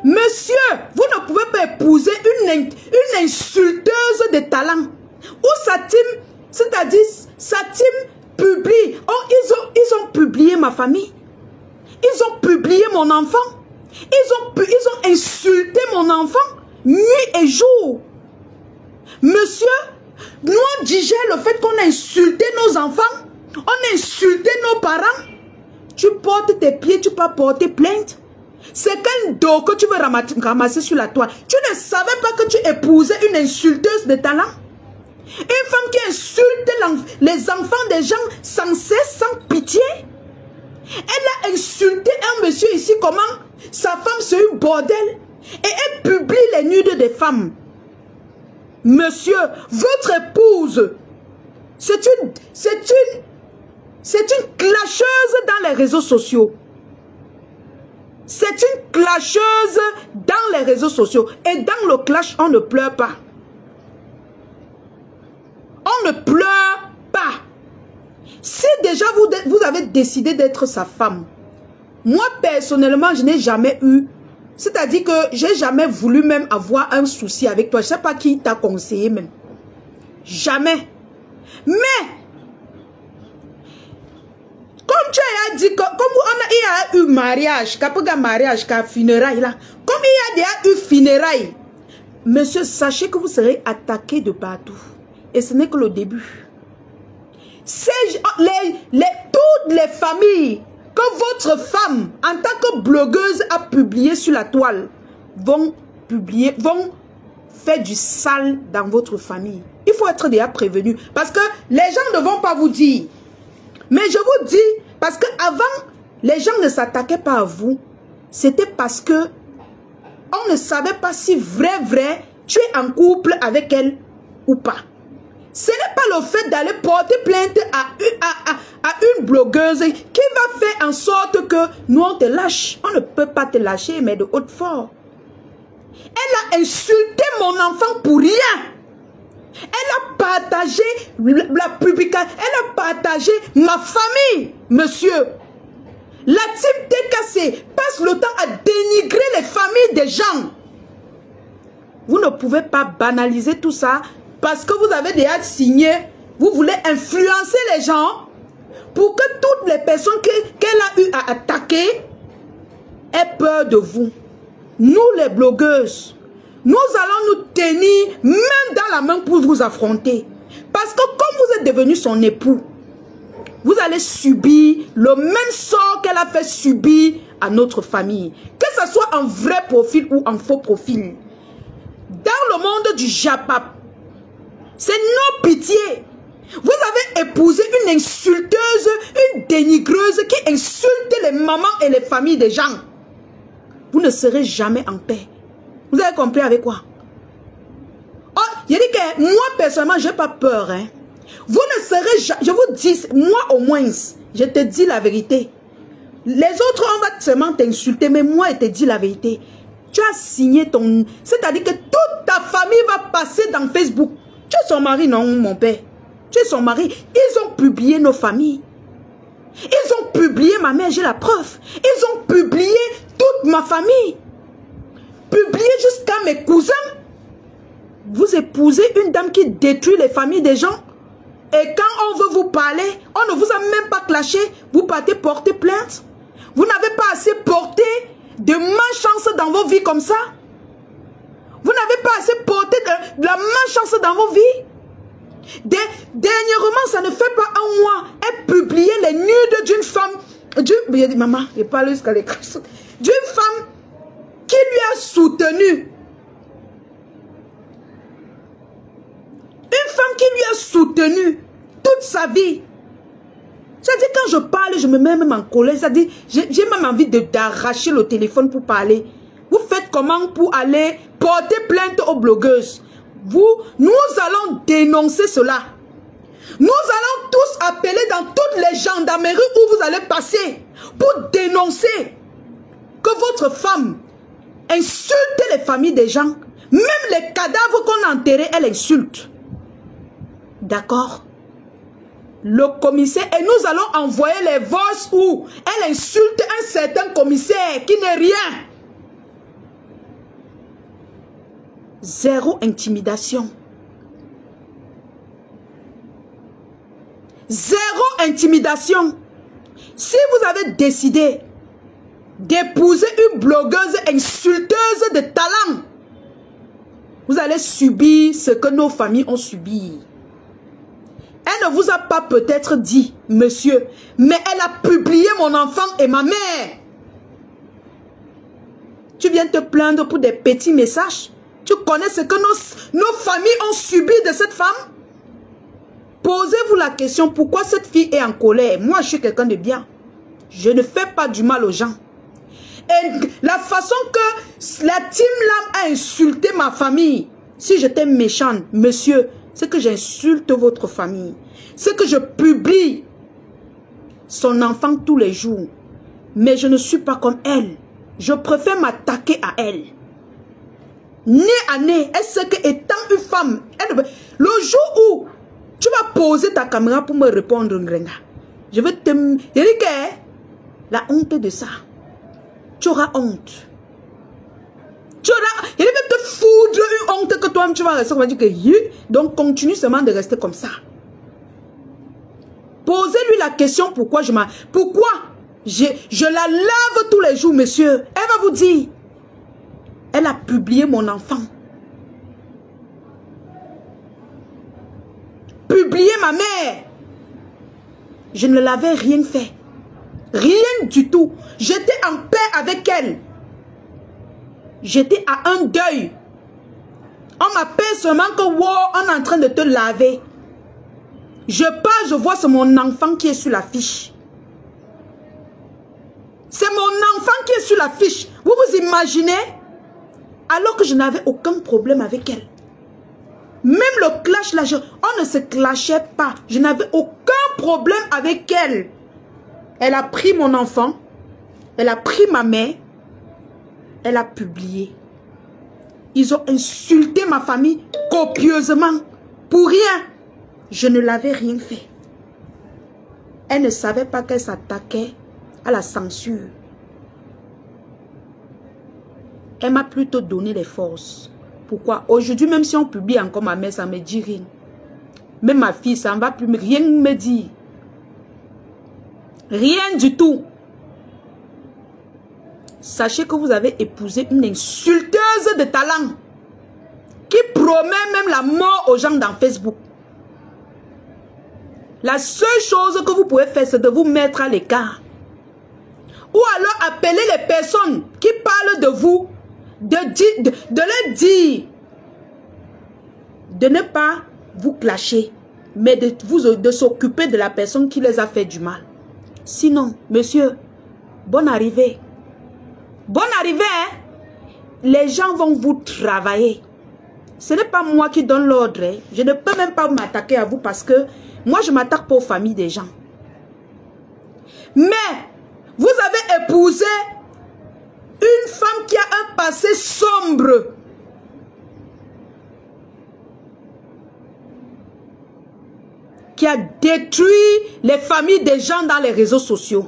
Monsieur, vous ne pouvez pas épouser une insulteuse de talent. Ou sa team, c'est-à-dire sa team publie. Oh, ils ont publié ma famille. Ils ont publié mon enfant. Ils ont insulté mon enfant nuit et jour. Monsieur, nous on digère le fait qu'on a insulté nos enfants. On a insulté nos parents. Tu portes tes pieds, tu peux porter plainte. C'est quel dos que tu veux ramasser sur la toile. Tu ne savais pas que tu épousais une insulteuse de talent. Une femme qui insulte les enfants des gens sans cesse, sans pitié. Elle a insulté un monsieur ici, comment sa femme c'est un bordel. Et elle publie les nudes des femmes. Monsieur, votre épouse, c'est une clasheuse dans les réseaux sociaux. C'est une clasheuse dans les réseaux sociaux. Et dans le clash, on ne pleure pas. On ne pleure pas. Si déjà vous avez décidé d'être sa femme, moi personnellement, je n'ai jamais eu, c'est-à-dire que j'ai jamais voulu même avoir un souci avec toi. Je ne sais pas qui t'a conseillé même. Jamais. Mais, comme tu as dit, comme il y a eu mariage, mariage, funérailles là, comme il y a déjà eu funérailles, monsieur, sachez que vous serez attaqué de partout. Et ce n'est que le début. Toutes les familles que votre femme, en tant que blogueuse, a publié sur la toile, vont faire du sale dans votre famille. Il faut être déjà prévenu. Parce que les gens ne vont pas vous dire. Mais je vous dis, parce qu'avant, les gens ne s'attaquaient pas à vous. C'était parce que on ne savait pas si vrai, tu es en couple avec elle ou pas. Ce n'est pas le fait d'aller porter plainte à une blogueuse qui va faire en sorte que nous on te lâche. On ne peut pas te lâcher, mais de haute force. Elle a insulté mon enfant pour rien. Elle a partagé la publication. Elle a partagé ma famille, monsieur. La team TKC passe le temps à dénigrer les familles des gens. Vous ne pouvez pas banaliser tout ça parce que vous avez déjà signé. Vous voulez influencer les gens pour que toutes les personnes qu'elle a eu à attaquer aient peur de vous. Nous les blogueuses, nous allons nous tenir main dans la main pour vous affronter. Parce que comme vous êtes devenu son époux, vous allez subir le même sort qu'elle a fait subir à notre famille. Que ce soit en vrai profil ou en faux profil. Dans le monde du Japap, c'est nos pitiés. Vous avez épousé une insulteuse, une dénigreuse qui insulte les mamans et les familles des gens. Vous ne serez jamais en paix. Vous avez compris avec quoi? Oh, je dis que moi personnellement, je n'ai pas peur. Hein. Vous ne serez jamais, je vous dis, moi au moins, je te dis la vérité. Les autres, on va seulement t'insulter, mais moi, je te dis la vérité. Tu as signé ton... C'est-à-dire que toute ta famille va passer dans Facebook. Tu es son mari, non, mon père? Tu es son mari. Ils ont publié nos familles. Ils ont publié ma mère, j'ai la preuve. Ils ont publié toute ma famille. Publié jusqu'à mes cousins. Vous épousez une dame qui détruit les familles des gens. Et quand on veut vous parler, on ne vous a même pas clashé. Vous partez porter plainte. Vous n'avez pas assez porté de malchance dans vos vies comme ça. Vous n'avez pas assez porté de la malchance dans vos vies. Dernièrement, ça ne fait pas un mois, elle publiait les nudes d'une femme. Maman, je parle jusqu'à l'écran. D'une femme qui lui a soutenu. Une femme qui lui a soutenu toute sa vie. C'est-à-dire, quand je parle, je me mets même en colère. C'est-à-dire, j'ai même envie d'arracher le téléphone pour parler. Vous faites comment pour aller porter plainte aux blogueuses? Nous allons dénoncer cela. Nous allons tous appeler dans toutes les gendarmeries où vous allez passer pour dénoncer que votre femme insulte les familles des gens. Même les cadavres qu'on a enterrés, elle insulte. D'accord? Le commissaire, et nous allons envoyer les voices où elle insulte un certain commissaire qui n'est rien. Zéro intimidation. Zéro intimidation. Si vous avez décidé d'épouser une blogueuse insulteuse de talent, vous allez subir ce que nos familles ont subi. Elle ne vous a pas peut-être dit, monsieur, mais elle a publié mon enfant et ma mère. Tu viens te plaindre pour des petits messages? Tu connais ce que nos familles ont subi de cette femme? Posez-vous la question, pourquoi cette fille est en colère? Moi, je suis quelqu'un de bien. Je ne fais pas du mal aux gens. Et la façon que la team Lam a insulté ma famille, si j'étais méchante, monsieur, c'est que j'insulte votre famille. C'est que je publie son enfant tous les jours. Mais je ne suis pas comme elle. Je préfère m'attaquer à elle. Nez à nez, elle sait qu'étant une femme, le jour où tu vas poser ta caméra pour me répondre, je vais te... Je dis que la honte de ça. Tu auras honte. Tu auras... Il va te foudre une honte que toi-même tu vas rester. On va dire que... Donc continue seulement de rester comme ça. Posez-lui la question pourquoi je m'en... Pourquoi je la lave tous les jours, monsieur. Elle va vous dire. Elle a publié mon enfant. Publié ma mère. Je ne l'avais rien fait. Rien du tout. J'étais en paix avec elle. J'étais à un deuil. On m'appelle seulement que wow, on est en train de te laver. Je pars, je vois c'est mon enfant qui est sur l'affiche. C'est mon enfant qui est sur l'affiche. Vous vous imaginez? Alors que je n'avais aucun problème avec elle. Même le clash là, on ne se clashait pas. Je n'avais aucun problème avec elle. Elle a pris mon enfant. Elle a pris ma mère. Elle a publié. Ils ont insulté ma famille copieusement. Pour rien. Je ne l'avais rien fait. Elle ne savait pas qu'elle s'attaquait à la censure. Elle m'a plutôt donné les forces. Pourquoi? Aujourd'hui, même si on publie encore ma mère, ça ne me dit rien. Même ma fille, ça ne va plus rien me dire. Rien du tout. Sachez que vous avez épousé une insulteuse de talent qui promet même la mort aux gens dans Facebook. La seule chose que vous pouvez faire, c'est de vous mettre à l'écart. Ou alors appeler les personnes qui parlent de vous, de leur dire de ne pas vous clasher, mais de s'occuper de la personne qui les a fait du mal. Sinon, monsieur, bonne arrivée. Bonne arrivée, hein? Les gens vont vous travailler. Ce n'est pas moi qui donne l'ordre. Hein? Je ne peux même pas m'attaquer à vous parce que moi, je m'attaque pas aux familles des gens. Mais, vous avez épousé une femme qui a un passé sombre. Qui a détruit les familles des gens dans les réseaux sociaux.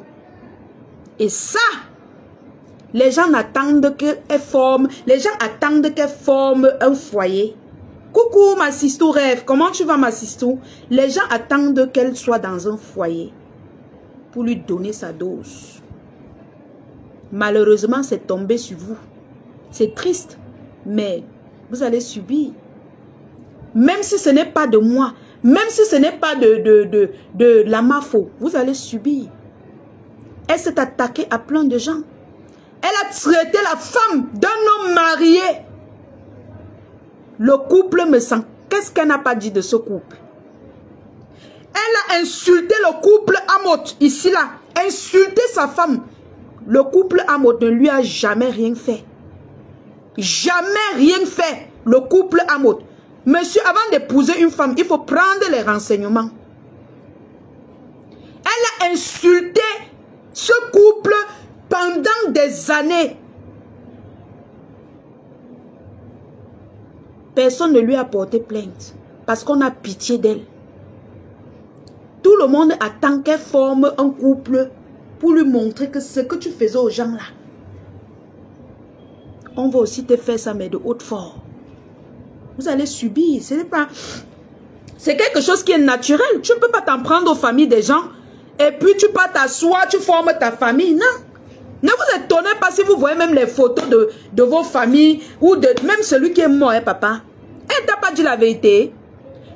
Et ça, les gens attendent qu'elle forme, un foyer. Coucou ma sistou rêve, comment tu vas ma sistou? Les gens attendent qu'elle soit dans un foyer pour lui donner sa dose. Malheureusement, c'est tombé sur vous. C'est triste, mais vous allez subir. Même si ce n'est pas de moi, même si ce n'est pas de la mafo, vous allez subir. Elle s'est attaquée à plein de gens. Elle a traité la femme d'un homme marié. Le couple me sent. Qu'est-ce qu'elle n'a pas dit de ce couple? Elle a insulté le couple Amot, ici là. Insulté sa femme. Le couple Amot ne lui a jamais rien fait. Jamais rien fait. Le couple Amot. Monsieur, avant d'épouser une femme, il faut prendre les renseignements. Elle a insulté ce couple pendant des années. Personne ne lui a porté plainte parce qu'on a pitié d'elle. Tout le monde attend qu'elle forme un couple pour lui montrer que ce que tu faisais aux gens là, on va aussi te faire ça, mais de haute forme. Vous allez subir. Ce n'est pas... C'est quelque chose qui est naturel. Tu ne peux pas t'en prendre aux familles des gens. Et puis tu pars t'asseoir, tu formes ta famille. Non. Ne vous étonnez pas si vous voyez même les photos de vos familles. Ou de même celui qui est mort, hein, papa. Elle t'a pas dit la vérité.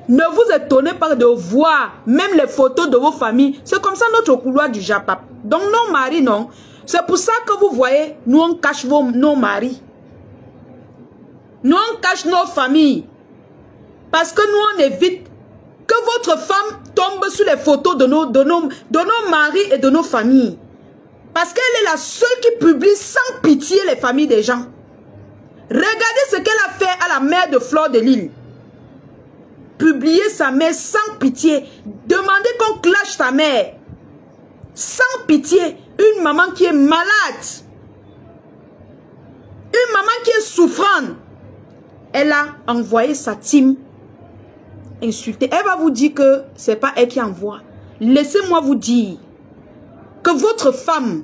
Ne vous étonnez pas de voir même les photos de vos familles. C'est comme ça notre couloir du Japon. Donc nos maris, non. C'est pour ça que vous voyez, nous on cache nos maris. Nous on cache nos familles. Parce que nous on évite que votre femme tombe sur les photos de nos maris et de nos familles. Parce qu'elle est la seule qui publie sans pitié les familles des gens. Regardez ce qu'elle a fait à la mère de Fleur de Lys. Publier sa mère sans pitié. Demander qu'on clash sa mère. Sans pitié. Une maman qui est malade. Une maman qui est souffrante. Elle a envoyé sa team insulter. Elle va vous dire que c'est pas elle qui envoie. Laissez-moi vous dire que votre femme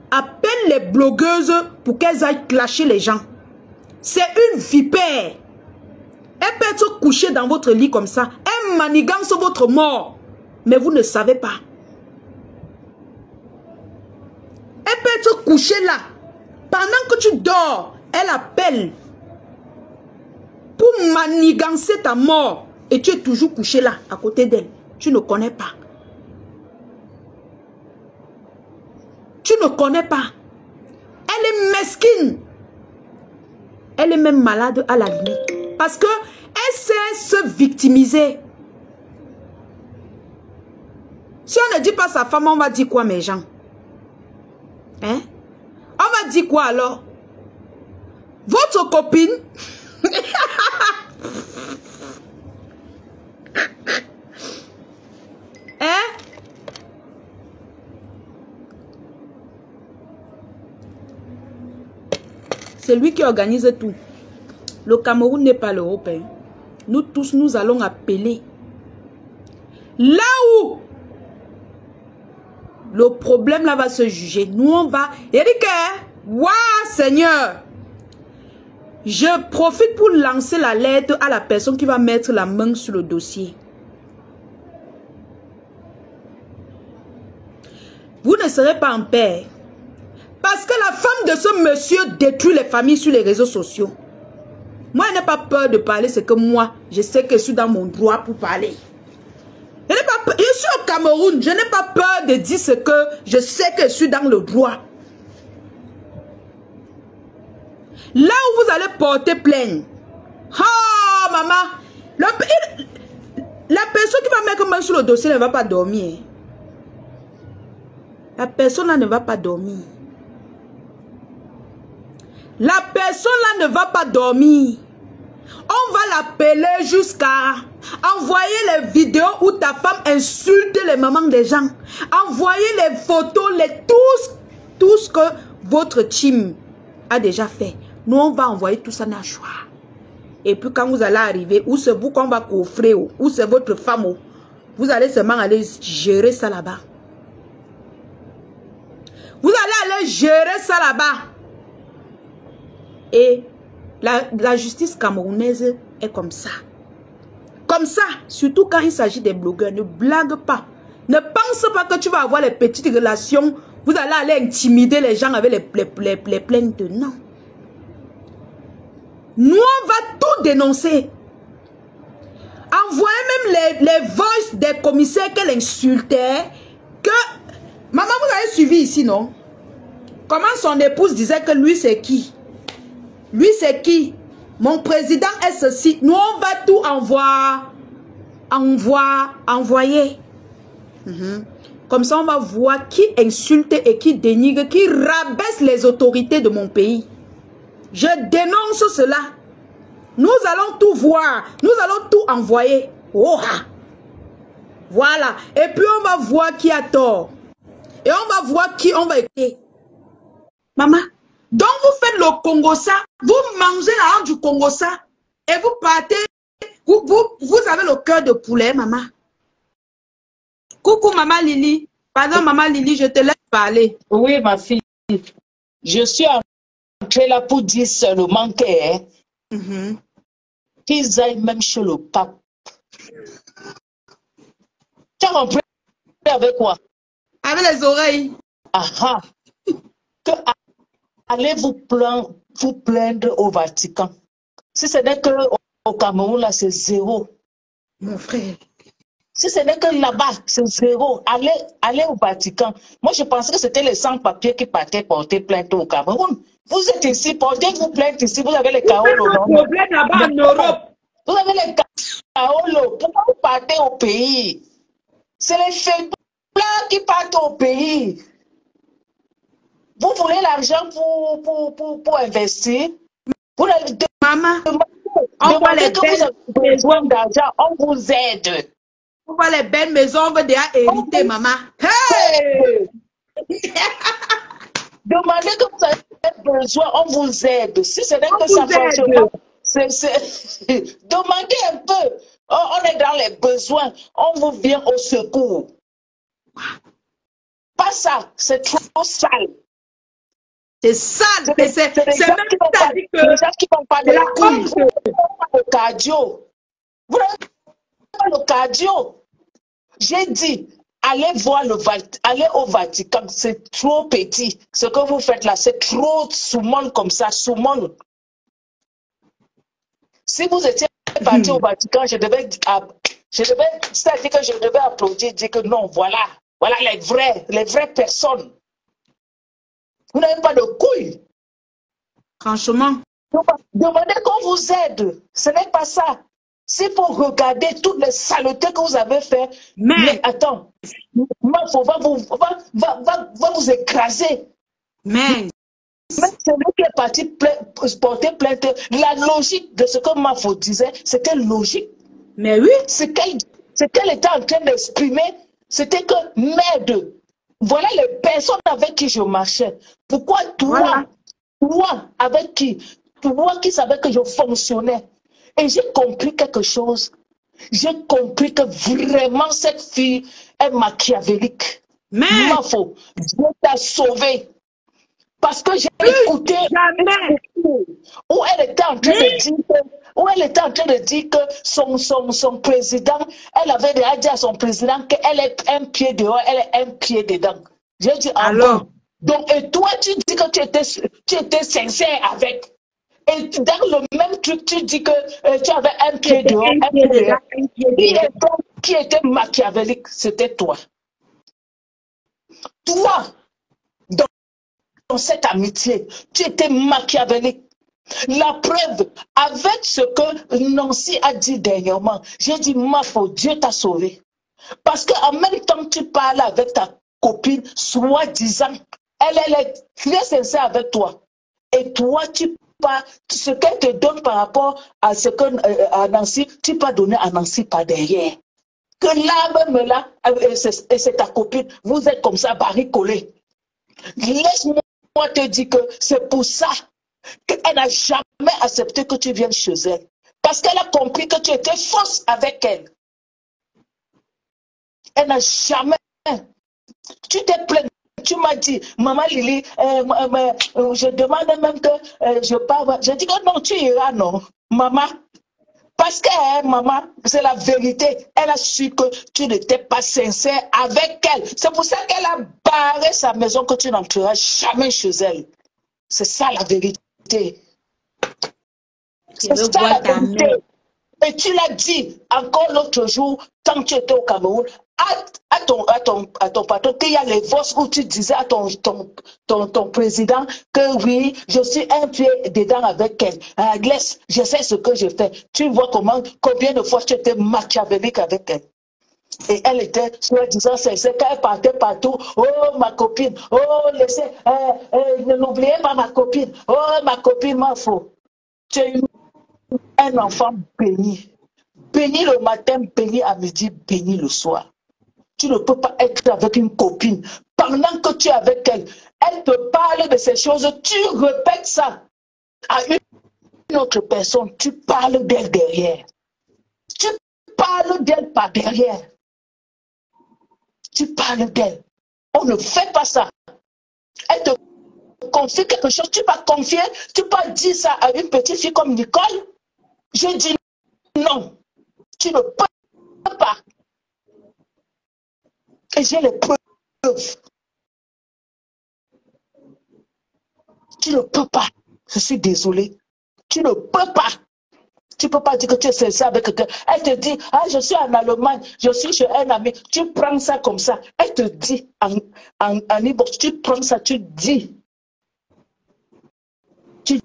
appelle les blogueuses pour qu'elles aillent clasher les gens. C'est une vipère. Elle peut être couchée dans votre lit comme ça. Elle manigance votre mort. Mais vous ne savez pas. Elle peut être couchée là. Pendant que tu dors, elle appelle pour manigancer ta mort. Et tu es toujours couché là, à côté d'elle. Tu ne connais pas. Tu ne connais pas. Elle est mesquine. Elle est même malade à la limite. Parce que elle sait se victimiser. Si on ne dit pas sa femme, on va dire quoi, mes gens? Hein? On va dire quoi alors? Votre copine... Hein? C'est lui qui organise tout. Le Cameroun n'est pas l'Europe. Hein. Nous tous, nous allons appeler. Là où le problème là va se juger. Nous, on va... Eric, waouh, Seigneur. Je profite pour lancer la lettre à la personne qui va mettre la main sur le dossier. Vous ne serez pas en paix. Parce que la femme de ce monsieur détruit les familles sur les réseaux sociaux. Moi, je n'ai pas peur de parler, c'est que moi, je sais que je suis dans mon droit pour parler. Je suis au Cameroun, je n'ai pas peur de dire ce que je sais que je suis dans le droit. Là où vous allez porter plainte. Oh, maman. La personne qui va mettre main sur le dossier ne va pas dormir. La personne là ne va pas dormir. La personne là ne va pas dormir. On va l'appeler jusqu'à envoyer les vidéos où ta femme insulte les mamans des gens. Envoyer les photos, tout ce que votre team a déjà fait. Nous, on va envoyer tout ça dans le choix. Et puis quand vous allez arriver, ou c'est vous qu'on va coffrer, ou c'est votre femme, vous allez seulement aller gérer ça là-bas. Vous allez aller gérer ça là-bas. Et la justice camerounaise est comme ça. Comme ça, surtout quand il s'agit des blogueurs, ne blague pas. Ne pense pas que tu vas avoir les petites relations. Vous allez aller intimider les gens avec les plaintes. Non. Nous, on va tout dénoncer. Envoyez même les voices des commissaires qu'elle insultait. Que... Maman, vous avez suivi ici, non? Comment son épouse disait que lui, c'est qui? Lui, c'est qui? Mon président est ceci. Nous, on va tout envoyer. Comme ça, on va voir qui insulte et qui dénigre, qui rabaisse les autorités de mon pays. Je dénonce cela. Nous allons tout voir. Nous allons tout envoyer. Oh, voilà. Et puis, on va voir qui a tort. Et on va voir qui on va écouter. Maman, donc vous faites le Congo-ça. Vous mangez la hanche du Congo-ça. Et vous partez. Vous avez le cœur de poulet, maman. Coucou, maman Lily. Pardon, maman Lily, je te laisse parler. Oui, ma fille. Je suis entrée là pour dire seulement que qu'ils aillent même chez le pape. Tu as compris avec quoi? Avec les oreilles. Aha. Que allez vous plaindre au Vatican. Si ce n'est que au Cameroun, là, c'est zéro. Mon frère. Si ce n'est que là-bas, c'est zéro. Allez au Vatican. Moi, je pensais que c'était les sans-papiers qui partaient porter plainte au Cameroun. Vous êtes ici, portez-vous plainte ici. Vous avez les Kaolo. Un problème là-bas en Europe. Vous avez les Kaolo. Pourquoi vous partez au pays? C'est les faibles qui partent au pays. Vous voulez l'argent pour investir? Vous Maman, demandez que vous avez besoin d'argent, on vous aide. On voit les belles maisons, on veut déjà hériter, maman. Hey! Demandez que vous avez besoin, on vous aide. Si ce n'est que ça franchement, demandez un peu. On est dans les besoins, on vous vient au secours. Pas ça, c'est trop sale. C'est sale, mais c'est même ça dit que les gens qui n'ont pas de la couilles, vous n'avez pas le cardio. Vous n'avez pas le cardio. J'ai dit, allez au Vatican, c'est trop petit. Ce que vous faites là, c'est trop sous-monde comme ça, sous-monde. Si vous étiez parti au Vatican, c'est-à-dire que je devais applaudir, dire que non, voilà les vraies personnes. Vous n'avez pas de couilles. Franchement. Demandez qu'on vous aide. Ce n'est pas ça. C'est pour regarder toutes les saletés que vous avez fait. Mais attends, va vous écraser. Mais Même celui qui est parti porter plainte, la logique de ce que Mafo disait, c'était logique. Mais oui. Ce qu'elle était en train d'exprimer, c'était que merde. Voilà les personnes avec qui je marchais. Pourquoi toi, avec qui? Toi qui savais que je fonctionnais. Et j'ai compris quelque chose. J'ai compris que vraiment cette fille est machiavélique. Mais Mafo, Dieu t'a sauvé. Parce que j'ai écouté où elle était en train de dire, que son président, elle avait déjà dit à son président qu'elle est un pied dehors, elle est un pied dedans. J'ai dit, alors, donc, et toi, tu dis que tu étais sincère avec. Et dans le même truc, tu dis que tu avais un pied dehors, un pied dehors. Qui était machiavélique, c'était toi. Toi, dans cette amitié, tu étais machiavélique. La preuve, avec ce que Nancy a dit dernièrement, j'ai dit, Mafo, Dieu t'a sauvé. Parce qu'en même temps, tu parles avec ta copine, soi-disant, elle est très sincère avec toi. Et toi, tu parles, ce qu'elle te donne par rapport à ce que à Nancy, tu peux donner à Nancy par derrière. Que là, même là, et c'est ta copine, vous êtes comme ça, baricolés. Laisse-moi te dire que c'est pour ça qu'elle n'a jamais accepté que tu viennes chez elle. Parce qu'elle a compris que tu étais fausse avec elle. Elle n'a jamais. Tu t'es plaint. Tu m'as dit, maman Lily, je demande même que je parle. Je dis que non, tu iras, non. Maman. Parce que, maman, c'est la vérité. Elle a su que tu n'étais pas sincère avec elle. C'est pour ça qu'elle a barré sa maison, que tu n'entreras jamais chez elle. C'est ça la vérité. C'est ça la vérité. Et tu l'as dit encore l'autre jour, quand tu étais au Cameroun, à ton patron, qu'il y a les voix où tu disais à ton président que oui, je suis un pied dedans avec elle. Laisse, je sais ce que je fais. Tu vois combien de fois tu étais machiavélique avec elle. Et elle était, soi-disant, c'est qu'elle partait partout. Oh, ma copine. Oh, laissez, n'oubliez pas ma copine. Oh, ma copine, Mafo. Tu es un enfant béni. Béni le matin, béni à midi, béni le soir. Tu ne peux pas être avec une copine. Pendant que tu es avec elle, elle te parle de ces choses, tu répètes ça à une autre personne. Tu parles d'elle derrière. Tu parles d'elle par derrière. Tu parles d'elle. On ne fait pas ça. Elle te confie quelque chose. Tu vas confier, tu vas dire ça à une petite fille comme Nicole. Je dis non, tu ne peux pas. Et j'ai les preuves. Tu ne peux pas. Je suis désolée. Tu ne peux pas. Tu ne peux pas dire que tu es sincère avec quelqu'un. Elle te dit, ah, je suis en Allemagne, je suis chez un ami. Tu prends ça comme ça. Elle te dit, en e-box, tu prends ça, tu dis. Tu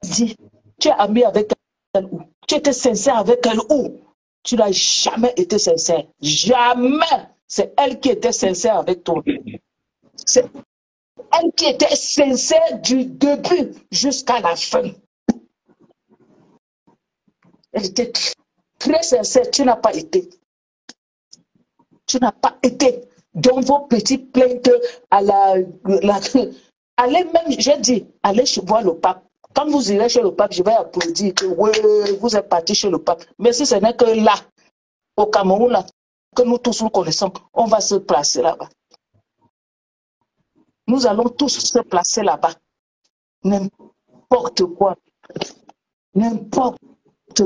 dis, tu es ami avec elle où? Tu étais sincère avec elle où? Tu n'as jamais été sincère. Jamais. C'est elle qui était sincère avec toi. C'est elle qui était sincère du début jusqu'à la fin. Elle était très sincère. Tu n'as pas été. Tu n'as pas été. Dans vos petites plaintes à allez même, j'ai dit, allez voir le pape. Quand vous irez chez le pape, je vais applaudir que oui, vous êtes parti chez le pape. Mais si ce n'est que là, au Cameroun, là, que nous tous nous connaissons, on va se placer là-bas. Nous allons tous se placer là-bas. N'importe quoi. N'importe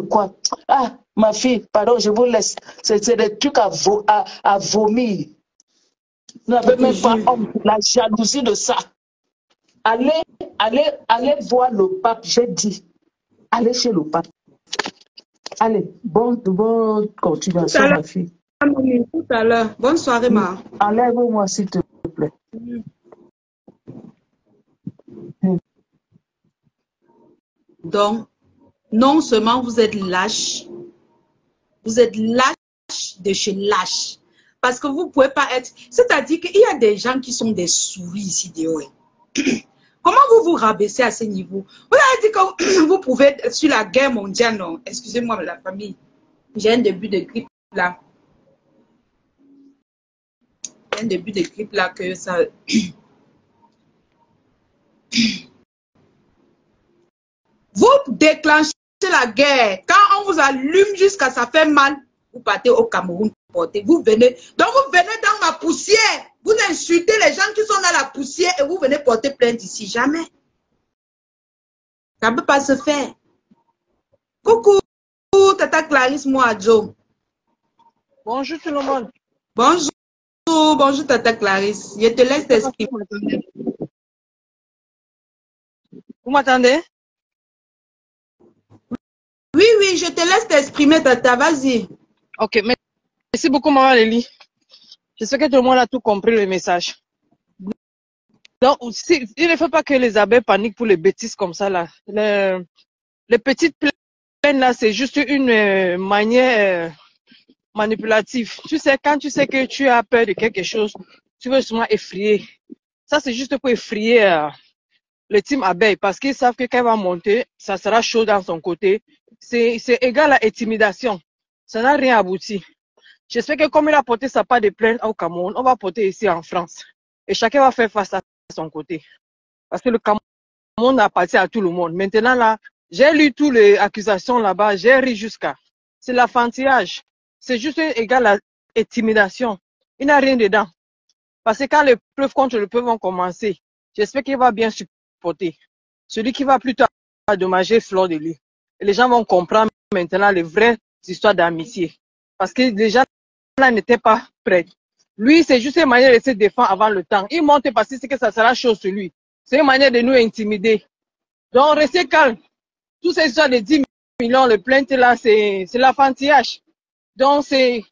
quoi. Ah, ma fille, pardon, je vous laisse. C'est des trucs à vomir. Vous n'avez même pas honte, la jalousie de ça. Allez voir le pape, j'ai dit. Allez chez le pape. Allez, bonne continuation, ma fille. Tout à l'heure. Bonne soirée, ma. Enlève-moi, s'il te plaît. Donc, non seulement vous êtes lâche de chez lâche. Parce que vous ne pouvez pas être... C'est-à-dire qu'il y a des gens qui sont des souris ici dehors. Comment vous vous rabaissez à ce niveau? Vous avez dit que vous pouvez être sur la guerre mondiale, non? Excusez-moi, la famille. J'ai un début de grippe là. J'ai un début de grippe là que ça... Vous déclenchez la guerre. Quand on vous allume jusqu'à ça fait mal, vous partez au Cameroun porter. Vous venez. Donc vous venez dans ma poussière. Vous insultez les gens qui sont dans la poussière et vous venez porter plainte ici. Jamais. Ça ne peut pas se faire. Coucou, Tata Clarisse Moadjo. Bonjour tout le monde. Bonjour, bonjour Tata Clarisse. Je te laisse t'exprimer. Vous m'entendez? Oui, oui, je te laisse t'exprimer, Tata. Vas-y. Ok, merci beaucoup, Maman Lélie. J'espère que tout le monde a tout compris le message. Donc, il ne faut pas que les abeilles paniquent pour les bêtises comme ça, là. Les petites plaines, là, c'est juste une manière manipulative. Tu sais, quand tu sais que tu as peur de quelque chose, tu veux seulement effrayer. Ça, c'est juste pour effrayer le team abeille, parce qu'ils savent que quand elle va monter, ça sera chaud dans son côté. C'est égal à intimidation. Ça n'a rien abouti. J'espère que comme il a porté sa part de plainte au Cameroun, on va porter ici en France. Et chacun va faire face à son côté. Parce que le Cameroun appartient à tout le monde. Maintenant, là, j'ai lu toutes les accusations là-bas, j'ai ri jusqu'à. C'est l'enfantillage. C'est juste égal à intimidation. Il n'y a rien dedans. Parce que quand les preuves contre le peuple vont commencer, j'espère qu'il va bien supporter. Celui qui va plutôt endommager Fleur de lui. Et les gens vont comprendre maintenant les vraies histoires d'amitié. Parce que les gens là n'étaient pas prêts. Lui, c'est juste une manière de se défendre avant le temps. Il monte parce que c'est que ça sera chaud sur lui. C'est une manière de nous intimider. Donc, restez calme. Toutes ces histoires de 10 millions, les plaintes là, c'est l'enfantillage. Donc, c'est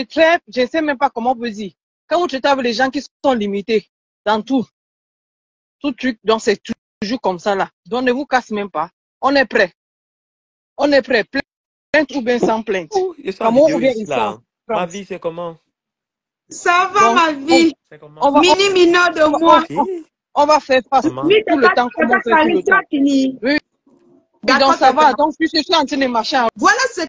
très, je ne sais même pas comment vous dire. Quand vous traitez avec les gens qui sont limités dans tout truc, donc c'est toujours comme ça là. Donc, ne vous casse même pas. On est prêt. On est prêt. Plainte ou bien sans plainte. Je suis en vidéo ici, là. Ma vie, c'est comment? Ça va, donc, ma vie. On va de moi. On va faire face tout le temps comme on fait tout le temps. Fini. Oui. Et donc ça va. Donc je suis en train de marcher. Voilà ce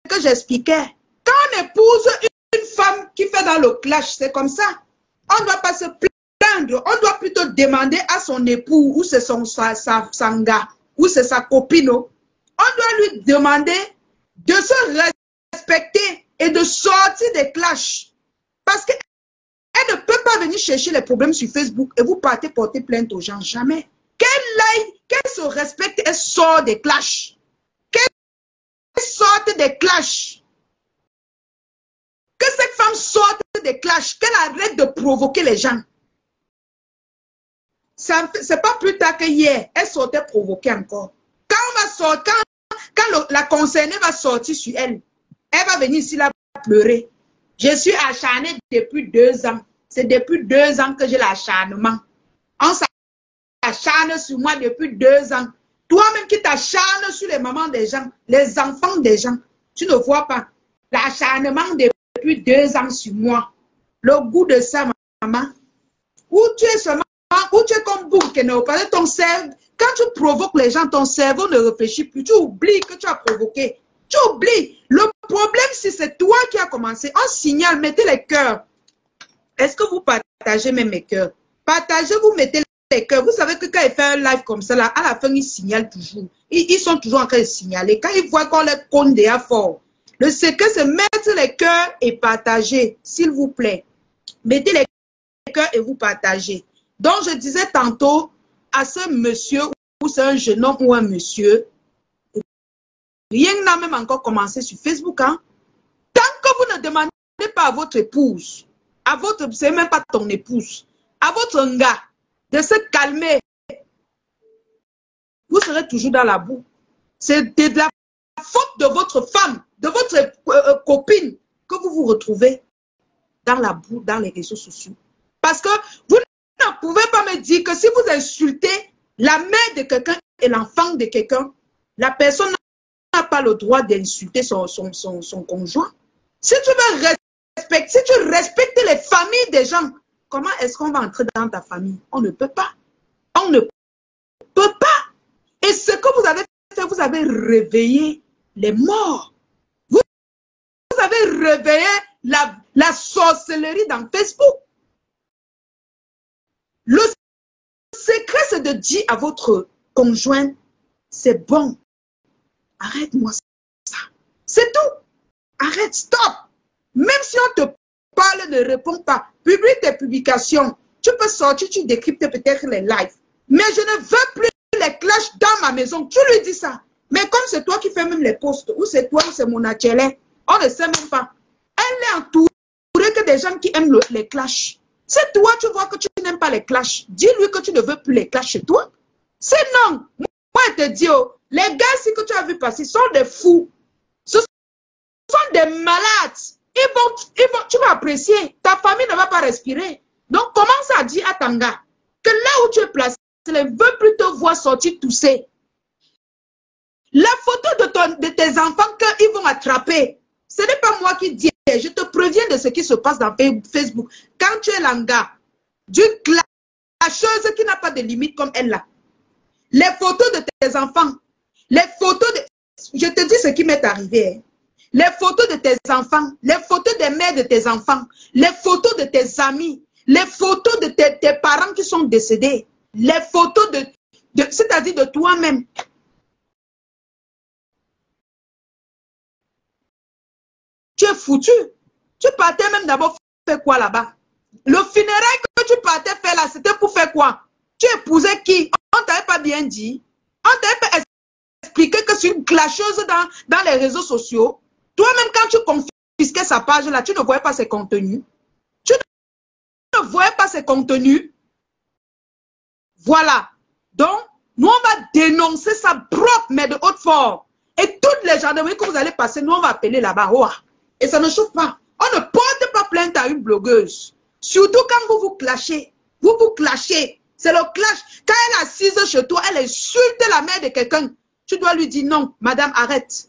que j'expliquais. Quand on épouse une femme qui fait dans le clash, c'est comme ça. On ne doit pas se plaindre. On doit plutôt demander à son époux ou c'est son gars ou c'est sa copine. On doit lui demander de se respecter et de sortir des clashs. Parce qu'elle ne peut pas venir chercher les problèmes sur Facebook et vous partez porter plainte aux gens. Jamais. Qu'elle se respecte et sort des clashs. Qu'elle sorte des clashs. Que cette femme sorte des clashs, qu'elle arrête de provoquer les gens. C'est pas plus tard que hier, elle sortait provoquer encore. Quand on va sortir, quand la concernée va sortir sur elle, elle va venir ici là pleurer. Je suis acharnée depuis 2 ans. C'est depuis 2 ans que j'ai l'acharnement. On s'acharne sur moi depuis 2 ans. Toi-même qui t'acharnes sur les mamans des gens, les enfants des gens, tu ne vois pas l'acharnement depuis 2 ans sur moi. Le goût de ça, maman. Où tu es seulement, où tu es comme Bourkeno, parce que ton cerveau, quand tu provoques les gens, ton cerveau ne réfléchit plus. Tu oublies que tu as provoqué. Tu oublies. Le problème, si c'est toi qui as commencé, on signale, mettez les cœurs. Est-ce que vous partagez même mes cœurs? Partagez, vous mettez les cœurs. Vous savez que quand ils font un live comme ça, là, à la fin, ils signalent toujours. Ils sont toujours en train de signaler. Quand ils voient qu'on les compte déjà fort, le secret, c'est mettre les cœurs et partager, s'il vous plaît. Mettez les cœurs et vous partagez. Donc, je disais tantôt à ce monsieur, ou c'est un jeune homme ou un monsieur, rien n'a même encore commencé sur Facebook. Hein? Tant que vous ne demandez pas à votre épouse, à votre, c'est même pas ton épouse, à votre gars, de se calmer, vous serez toujours dans la boue. C'est de la faute de votre femme, de votre copine, que vous vous retrouvez dans la boue, dans les réseaux sociaux. Parce que vous ne pouvez pas me dire que si vous insultez la mère de quelqu'un et l'enfant de quelqu'un, la personne n'a pas le droit d'insulter son conjoint. Si tu veux respecter, si tu respectes les familles des gens, comment est-ce qu'on va entrer dans ta famille? On ne peut pas. On ne peut pas. Et ce que vous avez fait, vous avez réveillé les morts. Vous avez réveillé la sorcellerie dans Facebook. Le secret, c'est de dire à votre conjoint, c'est bon. Arrête-moi ça. C'est tout. Arrête, stop. Même si on te parle, ne répond pas. Publie tes publications. Tu peux sortir, tu décryptes peut-être les lives. Mais je ne veux plus les clashs dans ma maison. Tu lui dis ça. Mais comme c'est toi qui fais même les posts, ou c'est toi, ou c'est mon atelier, on ne sait même pas. Elle est entourée que des gens qui aiment les clashs. C'est toi, tu vois que tu n'aimes pas les clashs. Dis-lui que tu ne veux plus les clashs chez toi. C'est non. Moi, je te dis, oh, les gars ici que tu as vu passer sont des fous. Ce sont des malades. Tu vas apprécier. Ta famille ne va pas respirer. Donc, commence à dire à ton gars que là où tu es placé, il ne veut plus te voir sortir tousser. La photo de tes enfants qu'ils vont attraper, ce n'est pas moi qui dis. Je te préviens de ce qui se passe dans Facebook. Quand tu es l'anga d'une clasheuse qui n'a pas de limite comme elle là, les photos de tes enfants, les photos de... Je te dis ce qui m'est arrivé. Hein. Les photos de tes enfants, les photos des mères de tes enfants, les photos de tes amis, les photos de tes parents qui sont décédés, les photos c'est-à-dire de toi-même. Tu es foutu. Tu partais même d'abord faire quoi là-bas? Le funérail que tu partais faire là, c'était pour faire quoi? Tu épousais qui? On ne t'avait pas bien dit. On ne t'avait pas expliqué que c'est une clasheuse dans les réseaux sociaux. Toi-même, quand tu confisquais sa page là, tu ne voyais pas ses contenus. Tu ne voyais pas ses contenus. Voilà. Donc, nous, on va dénoncer ça propre, mais de haute forme. Et toutes les gendarmeries que vous allez passer, nous, on va appeler là-bas. Oh. Et ça ne chauffe pas. On ne porte pas plainte à une blogueuse. Surtout quand vous vous clashez. Vous vous clashez. C'est le clash. Quand elle est assise chez toi, elle insulte la mère de quelqu'un. Tu dois lui dire non, madame, arrête.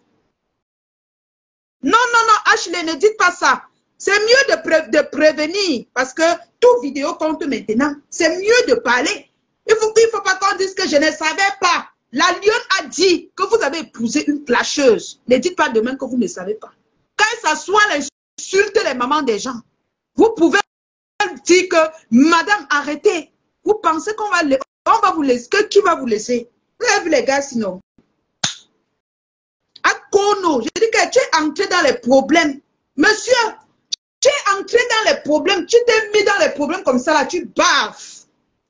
Non, non, non, Ashley, ne dites pas ça. C'est mieux de prévenir parce que toute vidéo compte maintenant. C'est mieux de parler. Il ne faut pas qu'on dise que je ne savais pas. La lionne a dit que vous avez épousé une clasheuse. Ne dites pas demain que vous ne savez pas. Quand elle s'assoit, elle insulte les mamans des gens. Vous pouvez dire que, madame, arrêtez. Vous pensez qu'on va vous laisser, qui va vous laisser? Vous avez vu les gars sinon? À Kono, je dis que tu es entré dans les problèmes. Monsieur, tu es entré dans les problèmes. Tu t'es mis dans les problèmes comme ça là, tu baves.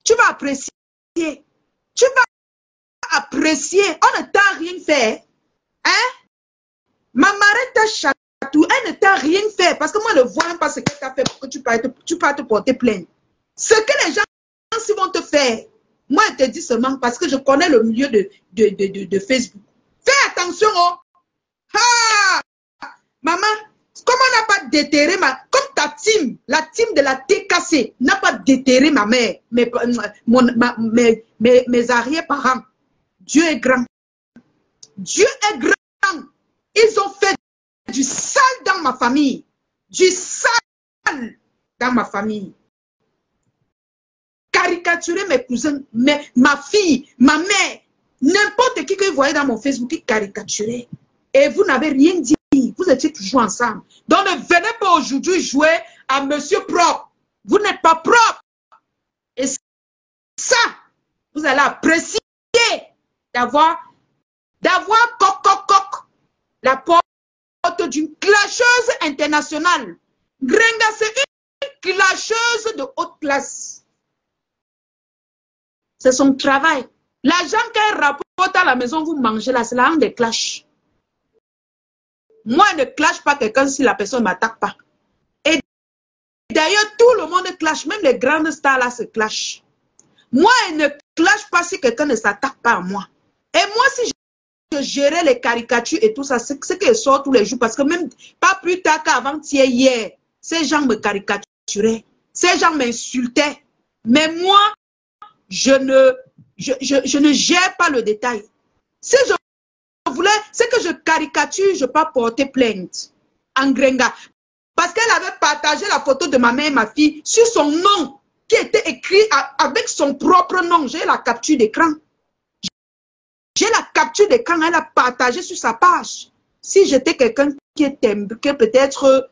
Tu vas apprécier. Tu vas apprécier. On ne t'a rien fait. Hein? Ma marraine t'a chatouillé, elle ne t'a rien fait. Parce que moi, je ne vois même pas ce qu'elle t'a fait pour que tu peux te porter plainte. Ce que les gens vont te faire, moi, je te dis seulement parce que je connais le milieu de Facebook. Fais attention, oh. Ah! Maman, comment on n'a pas déterré comme ta team, la team de la TKC, n'a pas déterré ma mère, mes arrière-parents. Dieu est grand. Dieu est grand. Ils ont fait du sale dans ma famille. Du sale dans ma famille. Caricaturer mes cousins, ma fille, ma mère, n'importe qui que vous voyez dans mon Facebook qui caricaturait. Et vous n'avez rien dit. Vous étiez toujours ensemble. Donc ne venez pas aujourd'hui jouer à monsieur propre. Vous n'êtes pas propre. Et ça, vous allez apprécier d'avoir coq la porte d'une clasheuse internationale. Grenga, c'est une clasheuse de haute classe. C'est son travail. L'argent qu'elle rapporte à la maison, vous mangez là, c'est l'argent des clashs. Moi, je ne clash pas quelqu'un si la personne ne m'attaque pas. Et d'ailleurs, tout le monde clash, même les grandes stars là se clashent. Moi, je ne clash pas si quelqu'un ne s'attaque pas à moi. Et moi, si je gérais les caricatures et tout ça, c'est ce que je sors tous les jours. Parce que même pas plus tard qu'avant-hier, hier, ces gens me caricaturaient. Ces gens m'insultaient. Mais moi, je ne gère pas le détail. Si je voulais, c'est que je caricature, je peux pas porter plainte en Grenga. Parce qu'elle avait partagé la photo de ma mère et ma fille sur son nom, qui était écrit avec son propre nom. J'ai la capture d'écran. J'ai la capture d'écran, elle a partagé sur sa page. Si j'étais quelqu'un qui était, que peut-être,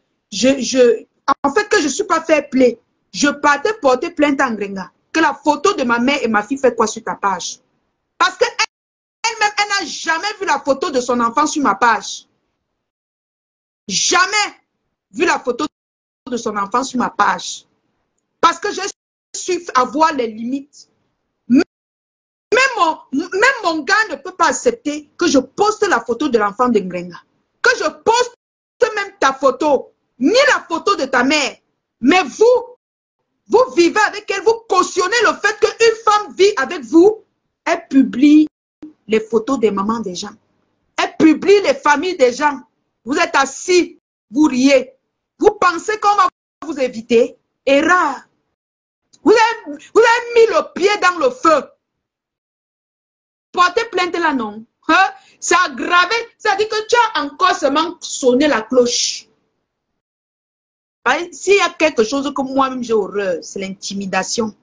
en fait, que je ne suis pas fair play, je partais porter plainte en Grenga. Que la photo de ma mère et ma fille fait quoi sur ta page? Parce qu'elle-même, elle n'a jamais vu la photo de son enfant sur ma page. Jamais vu la photo de son enfant sur ma page. Parce que je suis à voir les limites. Même mon gars ne peut pas accepter que je poste la photo de l'enfant de Ngrenga. Que je poste même ta photo, ni la photo de ta mère. Mais vous vivez avec elle, vous cautionnez le fait qu'une femme vit avec vous. Elle publie les photos des mamans des gens. Elle publie les familles des gens. Vous êtes assis, vous riez. Vous pensez qu'on va vous éviter? Erreur. Vous avez mis le pied dans le feu. Portez plainte là, non? Hein? C'est aggravé. Ça dit que tu as encore seulement sonné la cloche. S'il y a quelque chose que moi-même j'ai horreur, c'est l'intimidation.